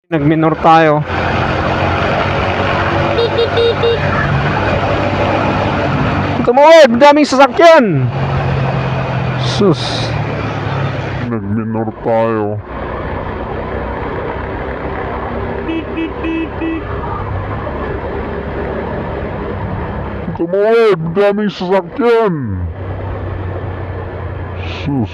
Nag-minor tayo. Tumawid, daming sasakyan. Sus. Nag-minor tayo. Tumawid, daming sasakyan. Sus.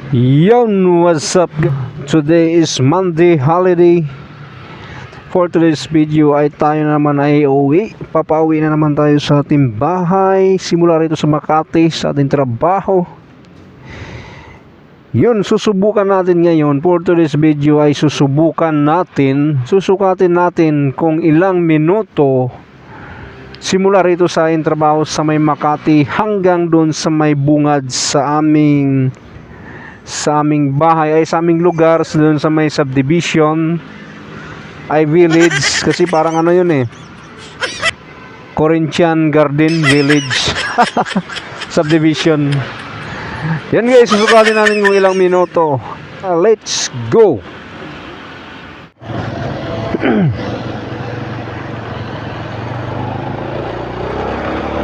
Yon, what's up? Today is Monday holiday. For today's video ay tayo naman ay uuwi. Papauwi na naman tayo sa ating bahay. Simula rito sa Makati sa ating trabaho. Yun, susubukan natin ngayon. For today's video ay susukatin natin kung ilang minuto simula rito sa ating trabaho sa may Makati hanggang doon sa may bungad sa aming bahay, ay sa aming lugar, doon sa may subdivision, ay village, kasi parang ano yun Corinthian Garden Village. Subdivision. Yan guys, susukatin natin kung ilang minuto. Let's go.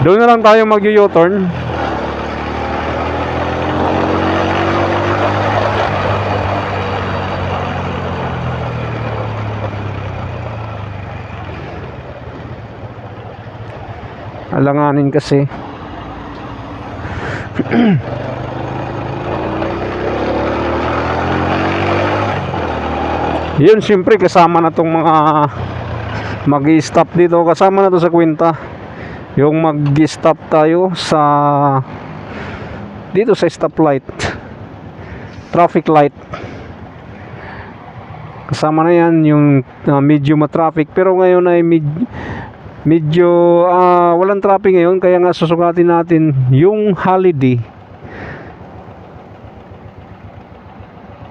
Doon na lang tayo mag-U-turn. Alanganin kasi. Yun, siyempre kasama na tong mga mag-i-stop dito. Kasama na to sa kwenta. Yung mag-i-stop tayo sa dito sa stoplight, traffic light. Kasama na yan yung medyo ma-traffic. Pero ngayon ay medyo walang traffic ngayon, kaya nga susukatin natin yung holiday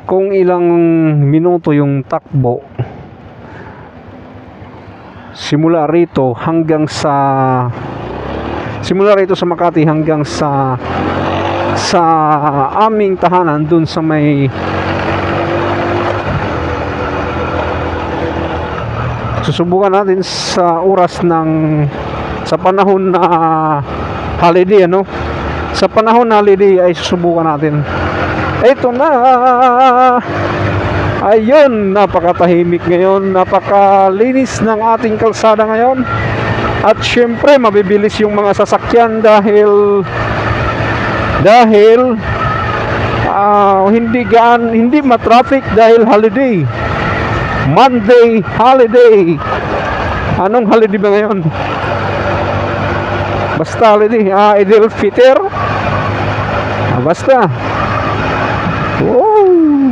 kung ilang minuto yung takbo simula rito sa Makati hanggang sa aming tahanan dun sa may susubukan natin sa oras sa panahon na holiday, sa panahon na holiday ay susubukan natin. Ito na, ayun, napakatahimik ngayon, napakalinis ng ating kalsada ngayon, at syempre mabibilis yung mga sasakyan dahil hindi matraffic dahil holiday, Monday holiday. Anong holiday ba ngayon? Basta holiday. Idul Fitr. Basta. Oh.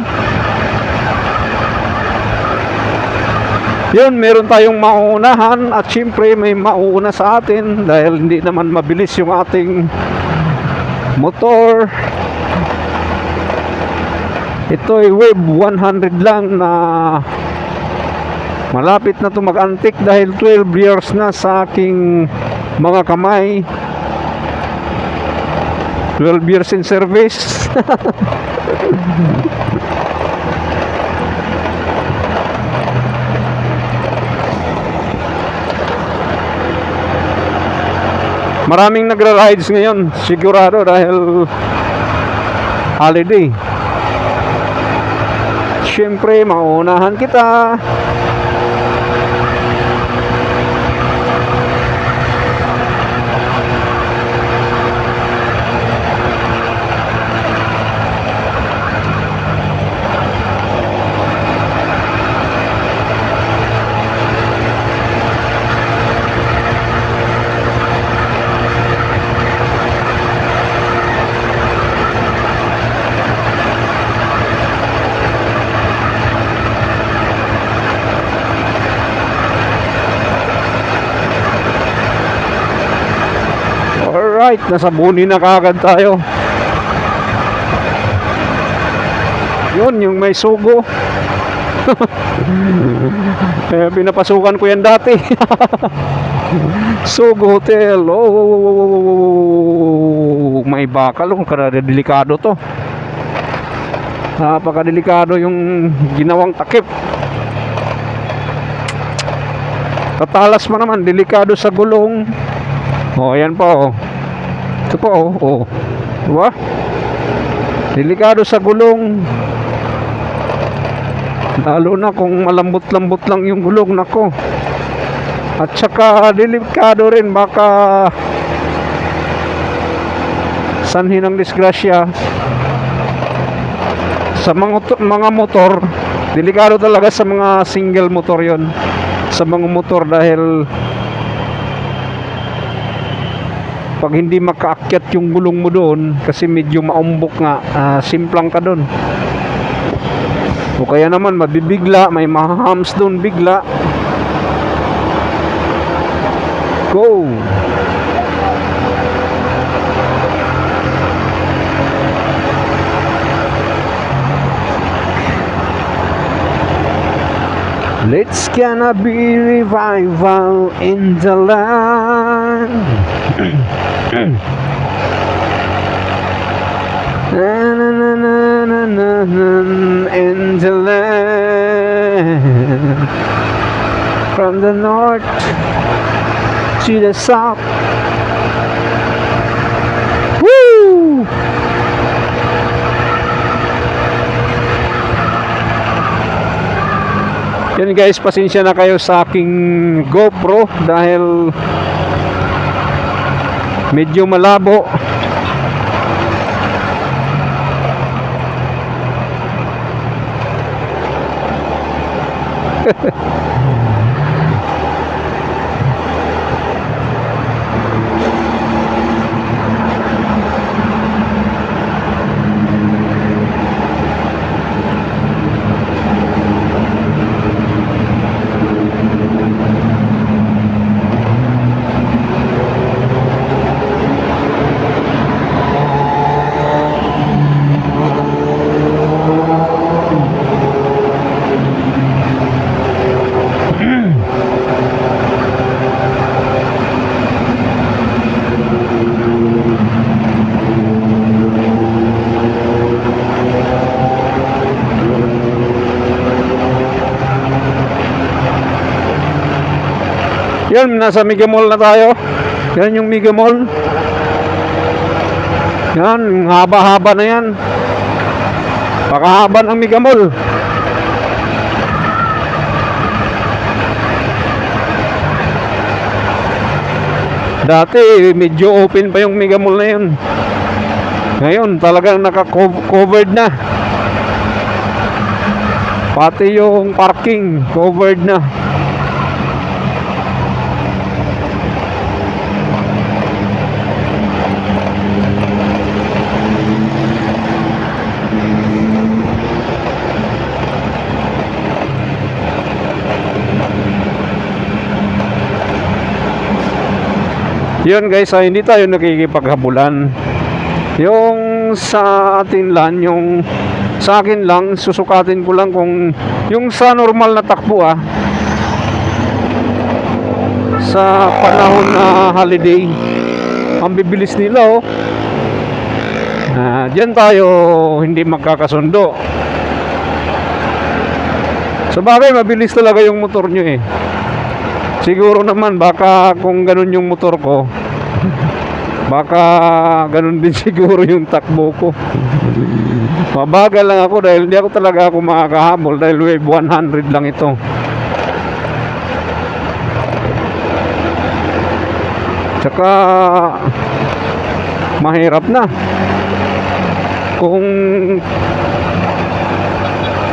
Yun, meron tayong mauunahan at syempre may mauuna sa atin dahil hindi naman mabilis yung ating motor. Ito ay wave 100 lang na malapit na ito mag-antik dahil 12 years na sa aking mga kamay. 12 years in service. Maraming nagra-rides ngayon, sigurado, dahil holiday. Siyempre, mauunahan kita. Alright, nasa Buni na kagad tayo. Yun, yung may sugo. Pinapasukan ko yan dati. Sugo Hotel. Oh, may bakal, kada delikado to. Napakadelikado yung ginawang takip. Katalas pa naman, delikado sa gulong. Oh, ayan pa oh. Ito pa oh, oh. Diba? Delikado sa gulong. Lalo na kung malambot-lambot lang yung gulong, nako. At saka delikado rin, baka sanhin ng disgrasya sa mga motor. Delikado talaga sa mga single motor yon, sa mga motor, dahil pag hindi makaakyat yung gulong mo doon kasi medyo maumbok nga, simplang ka doon, o kaya naman mabibigla, may mahams doon bigla. Go! Let's gonna be revival in the land. Na, na, na, na, na, na, na, in the land. From the north to the south. Woo! Yan guys, pasensya na kayo sa aking GoPro dahil medyo malabo. Yan, nasa Mega Mall na tayo. Yan yung Mega Mall. Yan, haba-haba na yan. Pakahaba ng Mega Mall. Dati, medyo open pa yung Mega Mall na yun. Ngayon, talagang naka-covered na. Pati yung parking, covered na. Yun guys, hindi tayo nakikipaghabulan. Yung sa atin lang, yung sa akin lang, susukatin ko lang kung yung sa normal na takbo sa panahon na holiday, ang bibilis nila dyan tayo hindi magkakasundo. Sa bagay, mabilis talaga yung motor nyo Siguro naman baka kung ganun yung motor ko, baka ganun din siguro yung takbo ko. Mabagal lang ako dahil hindi ako talaga makakahabol dahil wave 100 lang ito. Tsaka mahirap na kung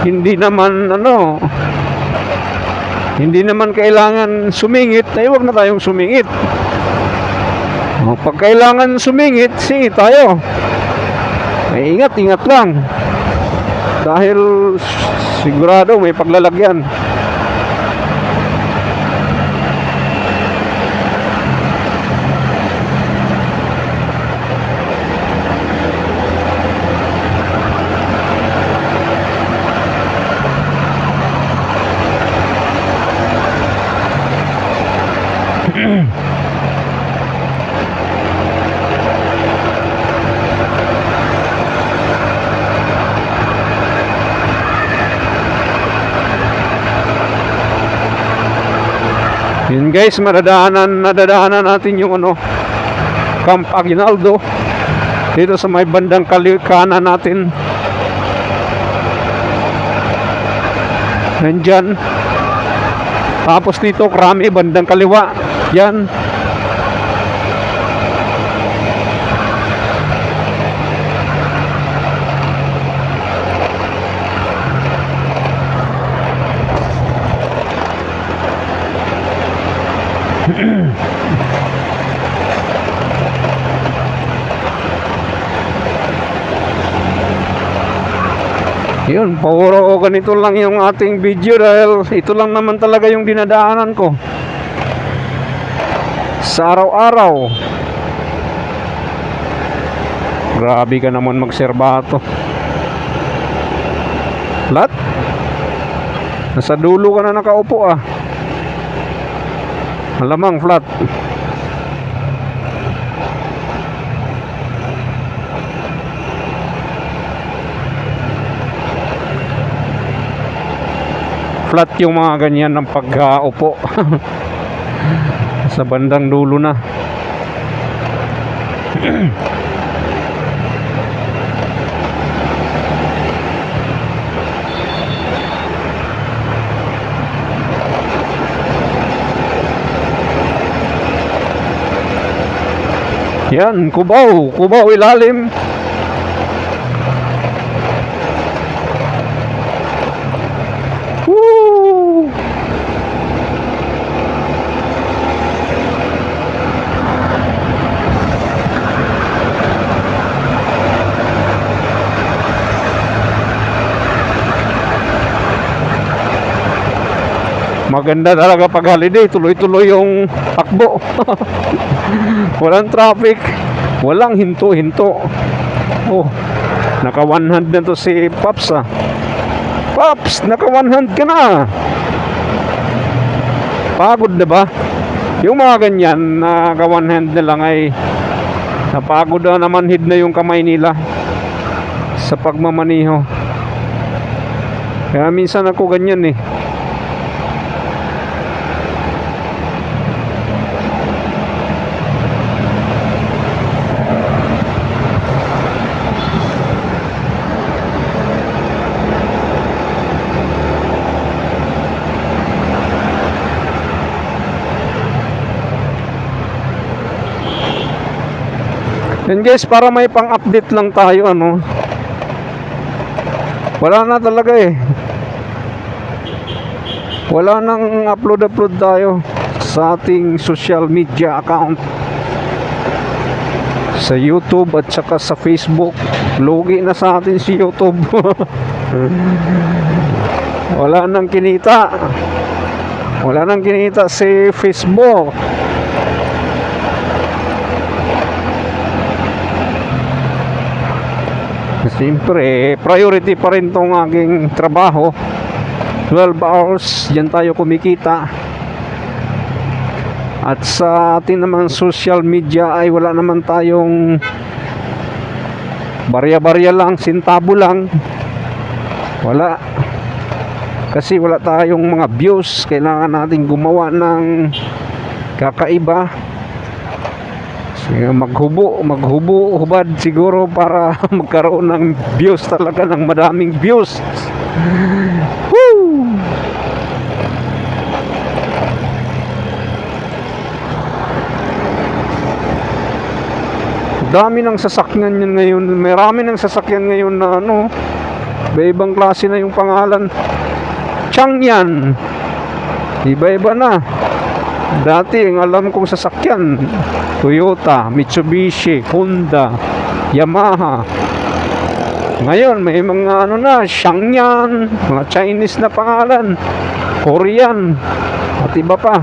hindi naman kailangan sumingit, ay huwag na tayong sumingit. Pag kailangan sumingit, singit tayo. Ay ingat lang. Dahil sigurado may paglalagyan. Yun guys, nadadaanan natin yung ano, Camp Aguinaldo dito sa may bandang kanan natin. Nandyan. Tapos dito Krami bandang kaliwa. Yan. Yun, puro ganito lang yung ating video dahil ito lang naman talaga yung dinadaanan ko sa araw-araw. Grabe ka naman magserbato. Flat? Nasa dulo ka na nakaupo ah. Malamang flat. Flat yung mga ganyan ng pag-upo. Sa bandang dulo na. Yan, Cubao ilalim. Woo! Maganda talaga pag holiday, tuloy-tuloy yung takbo. Walang traffic, walang hinto-hinto. Oh, naka 100 na to si Pops ah. Pops, naka 100 ka na. Pagod na ba? Yung mga ganyan, naka 100 na lang ay napagod na naman, hid na yung kamay nila sa pagmamaniho. Kaya minsan ako ganyan eh. Yan guys, para may pang-update lang tayo ano. Wala na talaga eh. Wala nang upload tayo sa ating social media account. Sa YouTube at saka sa Facebook. Lugi na sa atin si YouTube. Wala nang kinita. Wala nang kinita si Facebook. Siyempre, priority pa rin tong aking trabaho. 12 hours, yan tayo kumikita. At sa ating naman social media ay wala naman tayong barya-barya lang, sintabo lang. Wala. Kasi wala tayong mga views. Kailangan natin gumawa ng kakaiba. Hubad siguro para magkaroon ng views talaga, ng madaming views. Woo! Dami ng sasakyan yan ngayon. Marami ng sasakyan ngayon na ano, iba-ibang klase na yung pangalan. Changyan. Iba-iba na. Dati ang alam kong sasakyan, Toyota, Mitsubishi, Honda, Yamaha. Ngayon may mga ano na, Shangyan, mga Chinese na pangalan, Korean, at iba pa.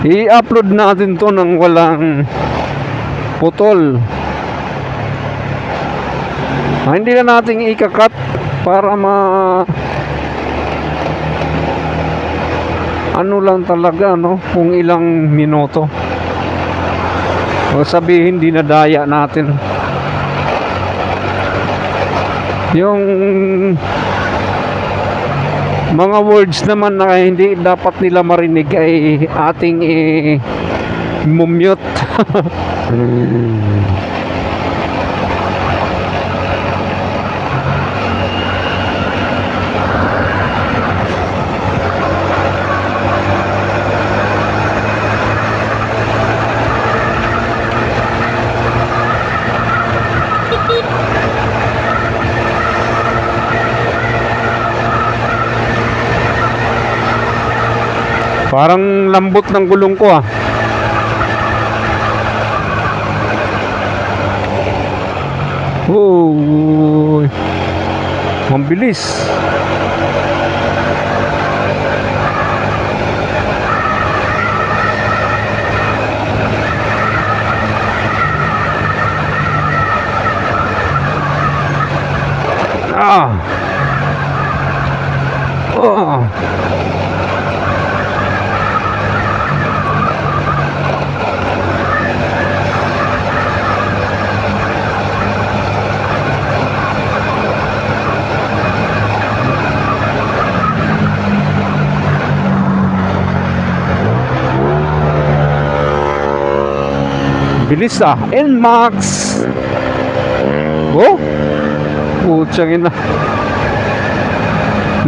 I-upload natin to nang walang putol. Hindi na natin ikakat para ano lang talaga, no, kung ilang minuto. O sabihin dinadaya natin. Yung mga words naman na hindi dapat nila marinig ay ating mumute. Parang lambot ng gulong ko ah. Oh, mabilis. Ah. Oh. Bilis ah, NMAX. Oh, putsang ina.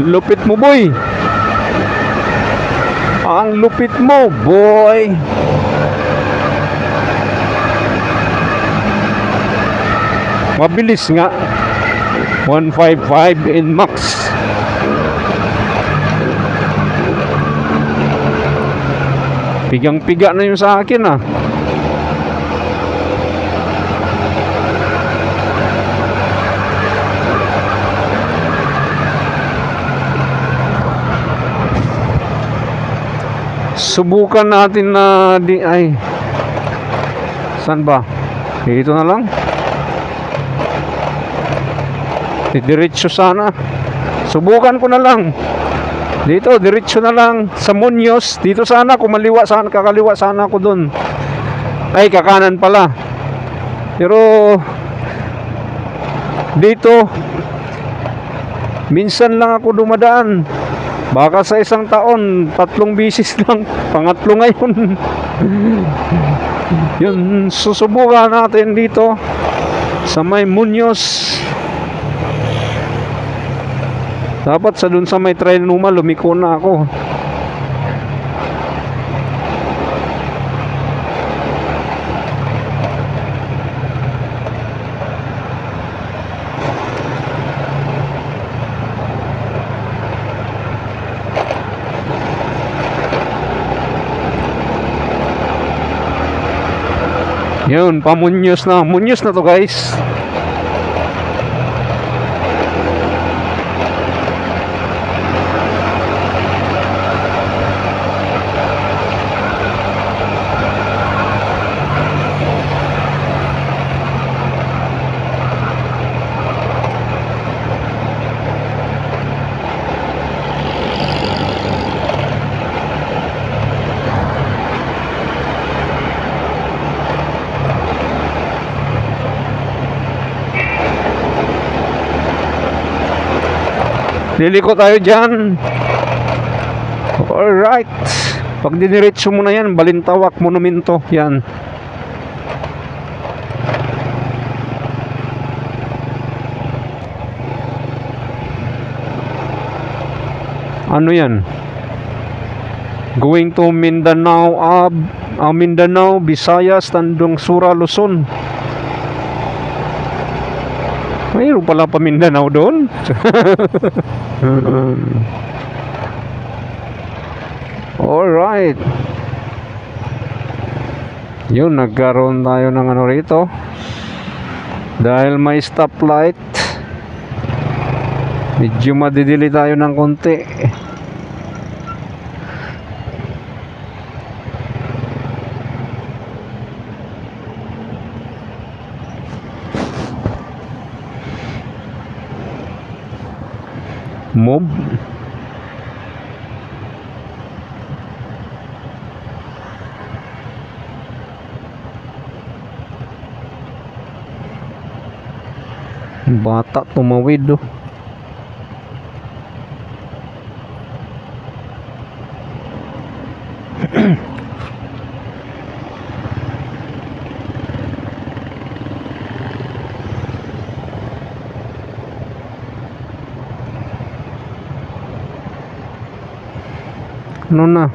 Lupit mo boy. Ang lupit mo boy. Mabilis nga. 155 NMAX. Pigang-piga na yung sa akin ah. Subukan natin na saan ba? Dito na lang. Diretso sana. Subukan ko na lang. Dito, diretso na lang sa Muñoz. Dito sana, kumaliwa sana, kakaliwa sana ako dun. Ay, kakanan pala. Pero dito minsan lang ako dumadaan. Baka sa isang taon 3 bisis lang. Pangatlo ngayon. Yun, susubukan natin dito sa may Muñoz. Dapat sa dun sa may Trinoma lumiko na ako. Yun, pa-Muñoz na. Muñoz na to guys. Liliko tayo dyan. Alright. Pag diniretso mo na yan, Balintawak Monumento. Yan. Ano yan? Going to Mindanao, Mindanao, Visayas, Tandong Sura, Luzon. Mayroon pala pa Mindanao doon. Alright. Yun, nagkaroon tayo ng ano rito. Dahil may stoplight, medyo madidili tayo ng konti. Mob. Bata tumawid oh. Ano na?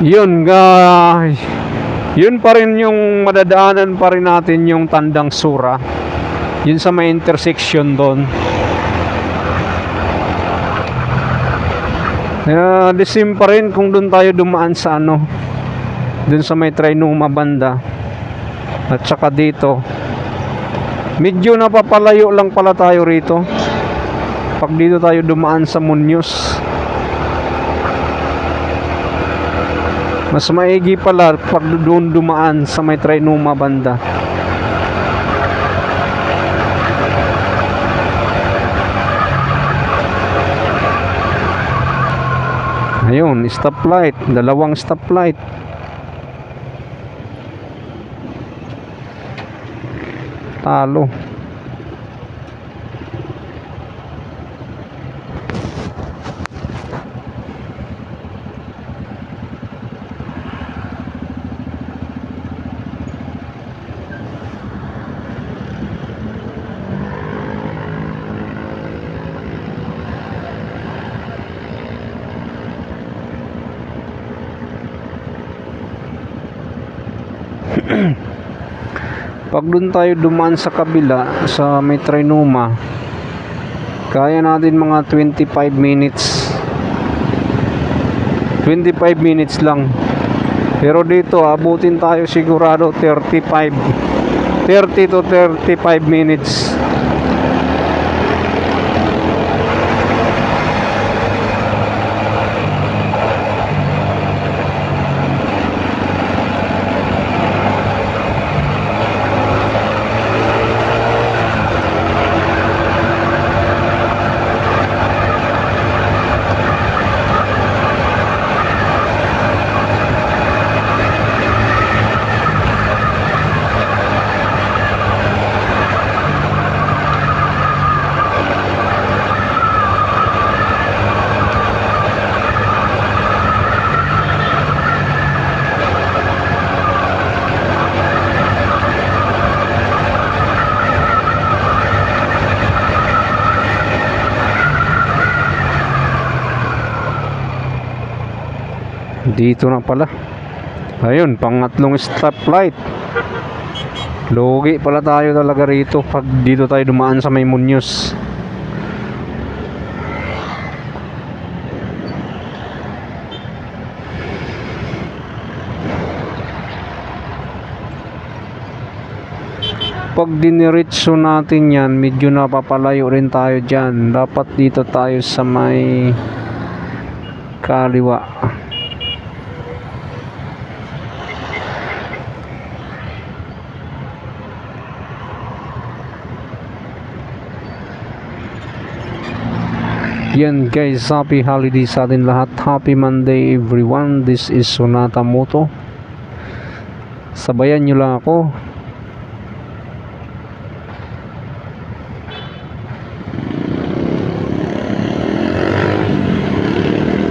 Yun guys, yun pa rin yung madadaanan pa rin natin, yung Tandang Sura, yun sa may intersection doon. The same pa rin kung doon tayo dumaan sa ano, doon sa may Trinoma banda. At saka dito medyo napapalayo lang pala tayo rito pag dito tayo dumaan sa Muñoz. Mas maigi pala pag doon dumaan sa may Trinoma banda. Ayun, stoplight, dalawang stoplight. Talo. Pag doon tayo dumaan sa kabila sa may Trinoma, kaya natin mga 25 minutes 25 minutes lang. Pero dito abutin tayo sigurado 30 to 35 minutes. Dito na pala. Ayun, pangatlong stoplight. Lugi pala tayo talaga rito pag dito tayo dumaan sa may Muñoz. Pag diniretso natin yan, medyo napapalayo rin tayo dyan. Dapat dito tayo sa may kaliwa. Yan guys, happy holiday sa atin lahat. Happy Monday everyone. This is Sonata Moto. Sabayan nyo lang ako.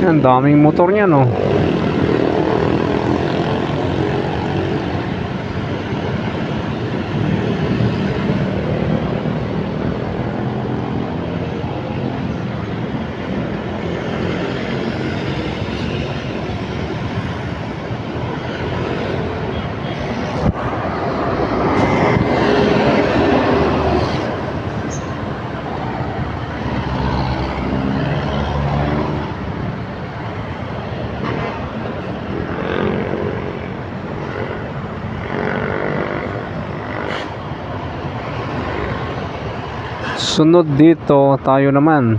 Ang daming motor niya, no? Sunod dito, tayo naman.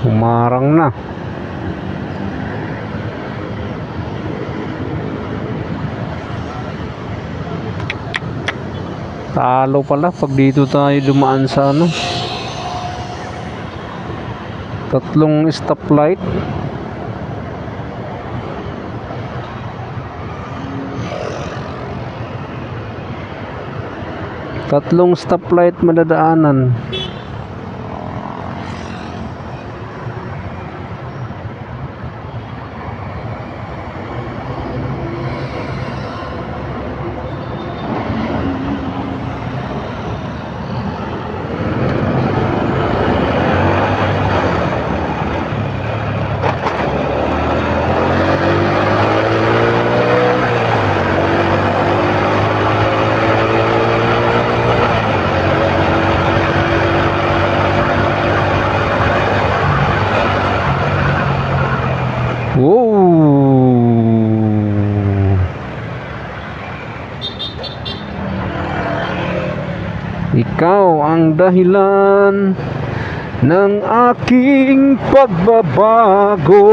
Umarang na. Talo pala pag dito tayo dumaan sa ano. Tatlong stoplight. Tatlong stoplight madadaanan. Wow! Ikaw ang dahilan ng aking pagbabago.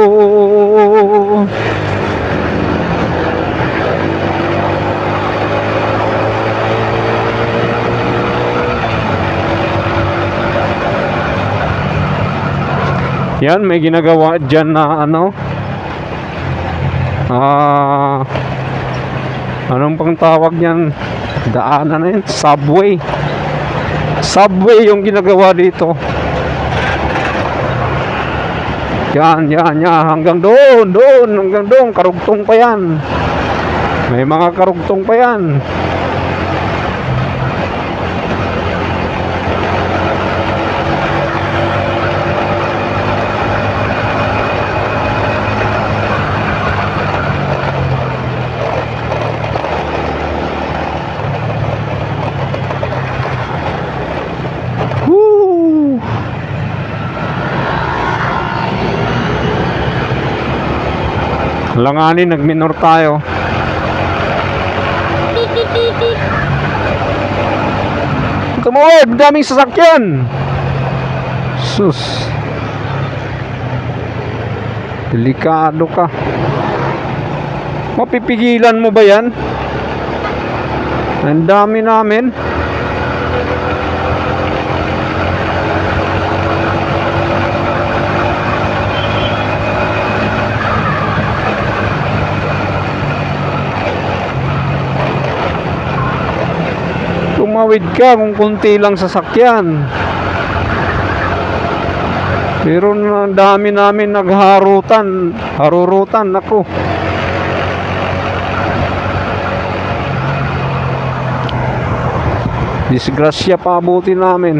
Yan, may ginagawa dyan na ano. Anong pang tawag niyan? Daanan na yun, subway. Subway yung ginagawa dito. Yan, hanggang doon, hanggang doon, karugtong pa yan. May mga karugtong pa yan. Langanin, nagminor tayo. Tumawid, daming sasakyan. Sus. Delikado ka. Mapipigilan mo ba yan? Ang dami namin. Tumawid ka kung kunti lang sasakyan. Pero ang dami namin harurutan ako. Disgrasya pa abutin namin.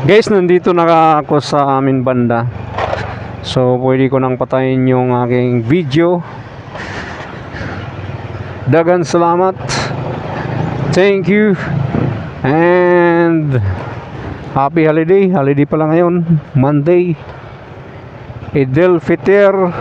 Guys, nandito na ako sa amin banda. So, pwede ko nang patayin yung aking video. Dagan salamat. Thank you. And happy holiday. Holiday pala ngayon. Monday. Eid al-Fitr.